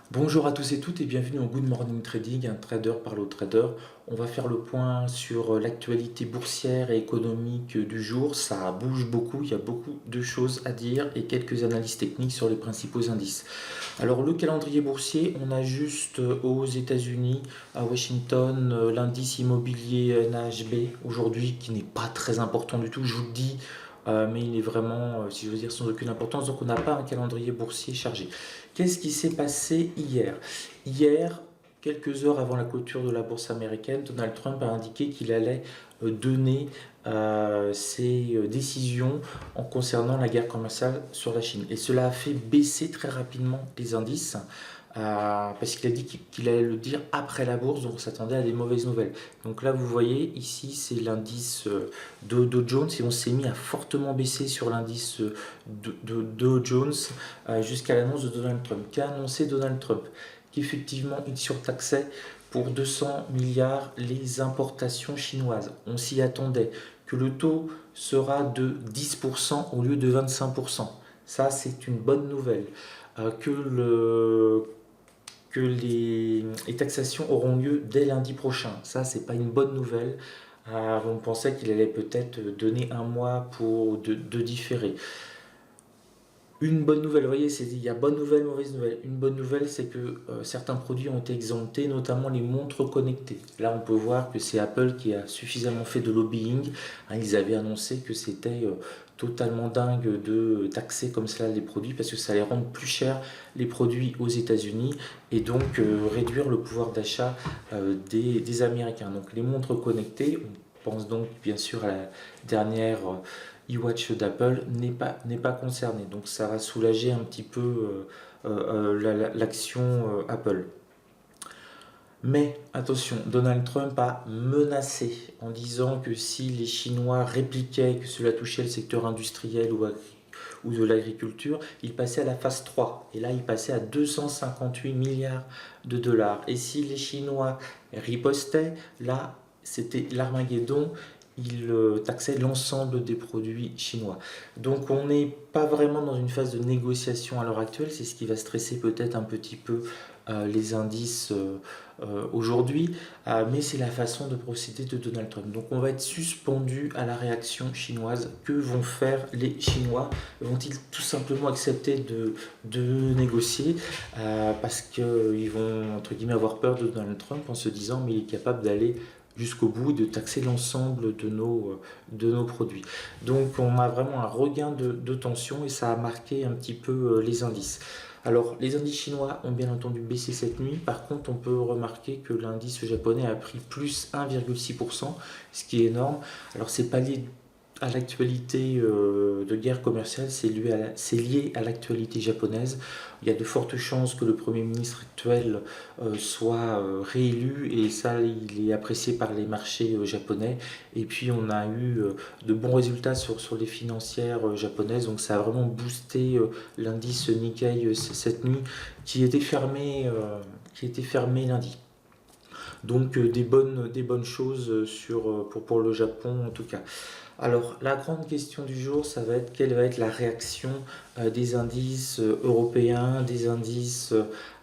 Bonjour à tous et toutes et bienvenue au Good Morning Trading, un trader parle au trader. On va faire le point sur l'actualité boursière et économique du jour. Ça bouge beaucoup, il y a beaucoup de choses à dire et quelques analyses techniques sur les principaux indices. Alors le calendrier boursier, on a juste aux États-Unis, à Washington, l'indice immobilier NAHB aujourd'hui qui n'est pas très important du tout, je vous le dis. Mais il est vraiment, si je veux dire, sans aucune importance. Donc on n'a pas un calendrier boursier chargé. Qu'est-ce qui s'est passé hier? Hier, quelques heures avant la clôture de la bourse américaine, Donald Trump a indiqué qu'il allait donner ses décisions en concernant la guerre commerciale sur la Chine. Et cela a fait baisser très rapidement les indices. Parce qu'il a dit qu'il allait le dire après la bourse, donc on s'attendait à des mauvaises nouvelles. Donc là, vous voyez, ici, c'est l'indice Dow Jones, et on s'est mis à fortement baisser sur l'indice Dow Jones jusqu'à l'annonce de Donald Trump. Qu'a annoncé Donald Trump? Qu'effectivement, il surtaxait pour 200 milliards les importations chinoises. On s'y attendait. Que le taux sera de 10% au lieu de 25%. Ça, c'est une bonne nouvelle. Que les taxations auront lieu dès lundi prochain. Ça, c'est pas une bonne nouvelle. On pensait qu'il allait peut-être donner un mois pour de différer. Une bonne nouvelle, vous voyez, il y a bonne nouvelle, mauvaise nouvelle. Une bonne nouvelle, c'est que certains produits ont été exemptés, notamment les montres connectées. Là, on peut voir que c'est Apple qui a suffisamment fait de lobbying. Ils avaient annoncé que c'était totalement dingue de taxer comme cela les produits parce que ça allait rendre plus cher les produits aux États-Unis et donc réduire le pouvoir d'achat des Américains. Donc les montres connectées, on pense donc bien sûr à la dernière iWatch d'Apple n'est pas concerné. Donc ça va soulager un petit peu l'action Apple. Mais attention, Donald Trump a menacé en disant que si les Chinois répliquaient, que cela touchait le secteur industriel ou de l'agriculture, il passait à la phase 3. Et là, il passait à 258 milliards de dollars. Et si les Chinois ripostaient, là, c'était l'Armageddon. Il taxait l'ensemble des produits chinois. Donc on n'est pas vraiment dans une phase de négociation à l'heure actuelle, c'est ce qui va stresser peut-être un petit peu les indices aujourd'hui, mais c'est la façon de procéder de Donald Trump. Donc on va être suspendu à la réaction chinoise. Que vont faire les Chinois? Vont-ils tout simplement accepter de négocier parce qu'ils vont entre guillemets avoir peur de Donald Trump en se disant mais il est capable d'aller jusqu'au bout, de taxer l'ensemble de nos produits. Donc on a vraiment un regain de tension et ça a marqué un petit peu les indices. Alors les indices chinois ont bien entendu baissé cette nuit, par contre on peut remarquer que l'indice japonais a pris plus 1,6%, ce qui est énorme. Alors c'est pas lié à l'actualité de guerre commerciale, c'est lié à l'actualité japonaise. Il y a de fortes chances que le Premier ministre actuel soit réélu et ça, il est apprécié par les marchés japonais. Et puis, on a eu de bons résultats sur les financières japonaises, donc ça a vraiment boosté l'indice Nikkei cette nuit qui était fermé lundi. Donc des bonnes choses pour le Japon en tout cas. Alors la grande question du jour, ça va être quelle va être la réaction des indices européens, des indices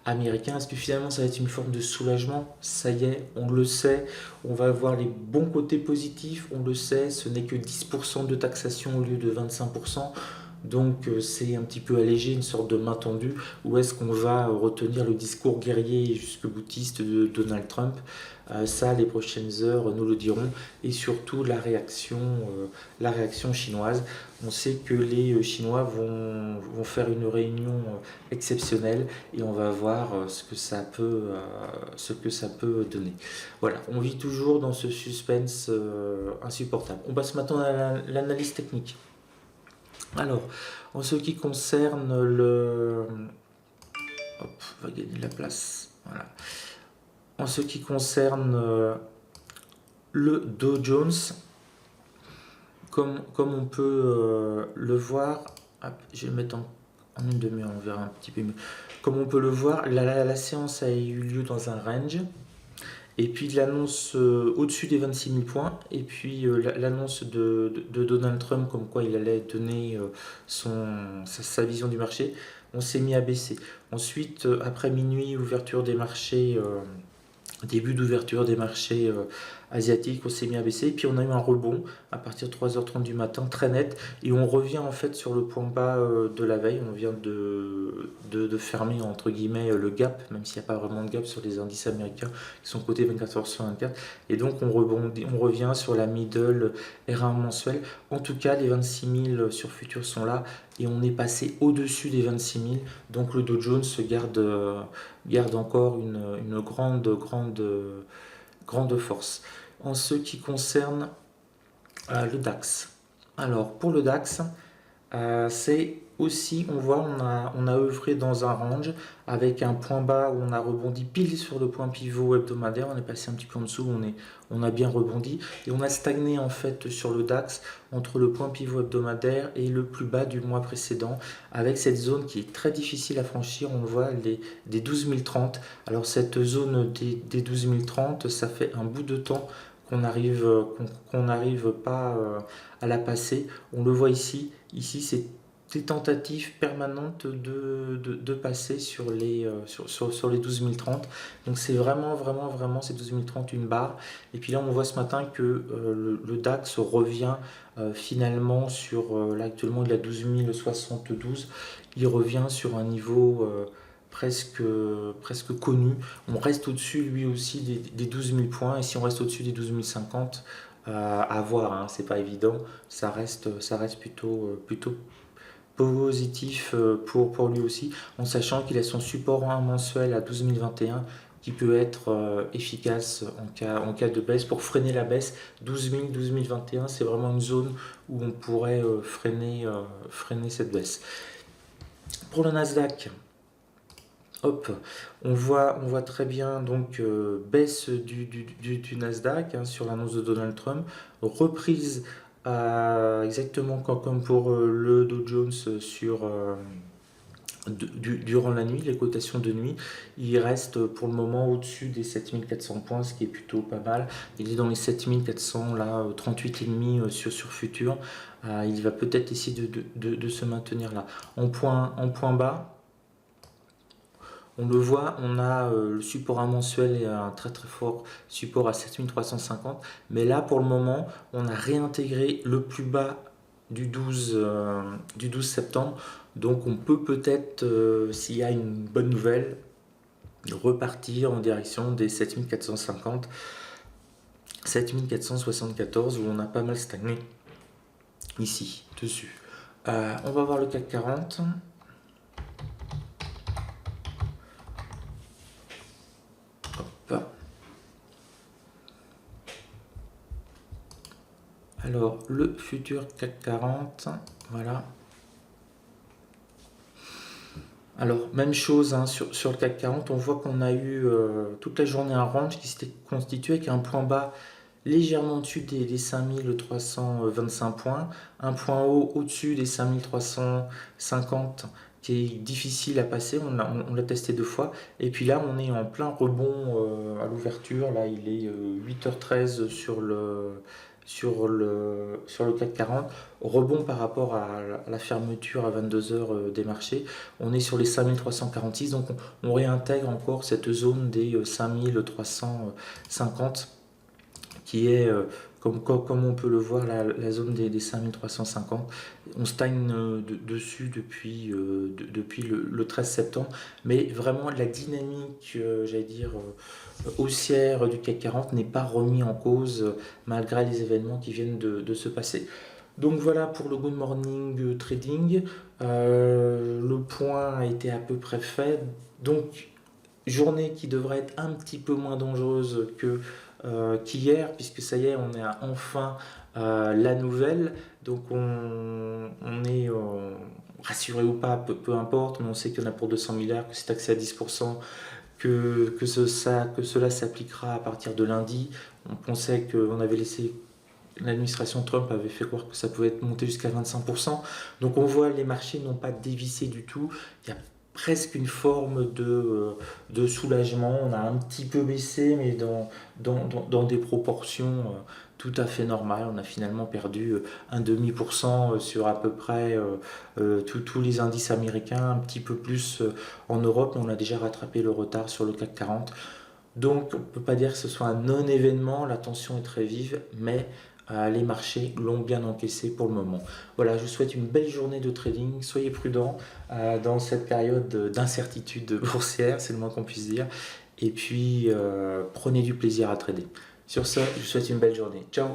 américains. Est-ce que finalement ça va être une forme de soulagement? Ça y est, on le sait, on va voir les bons côtés positifs, on le sait, ce n'est que 10% de taxation au lieu de 25%. Donc c'est un petit peu allégé, une sorte de main tendue. Ou est-ce qu'on va retenir le discours guerrier et jusque-boutiste de Donald Trump? Ça, les prochaines heures nous le diront. Et surtout la réaction chinoise. On sait que les Chinois vont faire une réunion exceptionnelle et on va voir ce que ça peut donner. Voilà, on vit toujours dans ce suspense insupportable. On passe maintenant à l'analyse technique. Alors, en ce qui concerne le... Hop, on va gagner de la place. Voilà. En ce qui concerne le Dow Jones, comme on peut le voir, hop, je vais le mettre en une demi-heure, on verra un petit peu mieux. Comme on peut le voir, la séance a eu lieu dans un range. Et puis l'annonce au-dessus des 26 000 points, et puis l'annonce de Donald Trump comme quoi il allait donner sa vision du marché. on s'est mis à baisser. Ensuite, après minuit, ouverture des marchés, début d'ouverture des marchés asiatiques, on s'est mis à baisser. Et puis on a eu un rebond à partir de 3h30 du matin, très net. Et on revient en fait sur le point bas de la veille. On vient de fermer entre guillemets le gap, même s'il n'y a pas vraiment de gap sur les indices américains qui sont cotés 24 heures sur 24. Et donc on rebondit, on revient sur la middle R1 mensuel. En tout cas, les 26 000 sur futurs sont là. Et on est passé au-dessus des 26 000. Donc le Dow Jones garde encore une grande force. En ce qui concerne le DAX. Alors pour le DAX, c'est aussi, on voit, on a œuvré dans un range avec un point bas où on a rebondi pile sur le point pivot hebdomadaire, on est passé un petit peu en dessous, on a bien rebondi et on a stagné en fait sur le DAX entre le point pivot hebdomadaire et le plus bas du mois précédent avec cette zone qui est très difficile à franchir, on le voit, des 12 030. Alors cette zone des 12 030, ça fait un bout de temps qu'on n'arrive pas à la passer. On le voit ici, c'est des tentatives permanentes de passer sur les 12 030. Donc c'est vraiment ces 12 030 une barre. Et puis là on voit ce matin que le DAX revient finalement sur, là actuellement il a 12 072, il revient sur un niveau presque connu. On reste au-dessus lui aussi des 12 000 points, et si on reste au-dessus des 12 050, à voir, hein, c'est pas évident, ça reste plutôt positif pour lui aussi, en sachant qu'il a son support 1 mensuel à 12 021 qui peut être efficace en cas de baisse pour freiner la baisse. 12 000, 12 021, c'est vraiment une zone où on pourrait freiner cette baisse. Pour le Nasdaq, hop, on voit très bien donc baisse du Nasdaq hein, sur l'annonce de Donald Trump, reprise exactement comme pour le Dow Jones durant la nuit, les cotations de nuit. Il reste pour le moment au-dessus des 7400 points, ce qui est plutôt pas mal. Il est dans les 7400, là, 38,5 sur futur. Il va peut-être essayer de se maintenir là. En point bas, on le voit, on a le support à mensuel et un très fort support à 7350. Mais là, pour le moment, on a réintégré le plus bas du 12 septembre. Donc on peut peut-être, s'il y a une bonne nouvelle, repartir en direction des 7450, 7474, où on a pas mal stagné ici, dessus. On va voir le CAC 40. Alors, le futur CAC 40, voilà. Alors, même chose hein, sur le CAC 40, on voit qu'on a eu toute la journée un range qui s'était constitué avec un point bas légèrement au-dessus des 5325 points, un point haut au-dessus des 5350 qui est difficile à passer, on l'a testé 2 fois, et puis là on est en plein rebond à l'ouverture, là il est 8h13 sur le CAC 40, rebond par rapport à la fermeture à 22h des marchés, on est sur les 5346, donc on réintègre encore cette zone des 5350 qui est, comme on peut le voir, la zone des 5350. On stagne dessus depuis le 13 septembre, mais vraiment la dynamique, j'allais dire, haussière du CAC 40 n'est pas remis en cause malgré les événements qui viennent de se passer. Donc voilà pour le Good Morning Trading. Le point a été à peu près fait. Donc journée qui devrait être un petit peu moins dangereuse qu'hier, puisque ça y est, on a enfin la nouvelle. Donc on est rassuré ou pas, peu importe, mais on sait qu'il y en a pour 200 milliards, que c'est taxé à 10%, que cela s'appliquera à partir de lundi. On pensait qu'on avait laissé... L'administration Trump avait fait croire que ça pouvait être monté jusqu'à 25%. Donc on voit les marchés n'ont pas dévissé du tout. Il y a presque une forme de soulagement. On a un petit peu baissé, mais dans des proportions tout à fait normales. On a finalement perdu 0,5% sur à peu près tous les indices américains, un petit peu plus en Europe, mais on a déjà rattrapé le retard sur le CAC 40. Donc on ne peut pas dire que ce soit un non-événement, la tension est très vive, mais les marchés l'ont bien encaissé pour le moment. Voilà, je vous souhaite une belle journée de trading, soyez prudents dans cette période d'incertitude boursière, c'est le moins qu'on puisse dire, et puis prenez du plaisir à trader. Sur ce, je vous souhaite une belle journée. Ciao!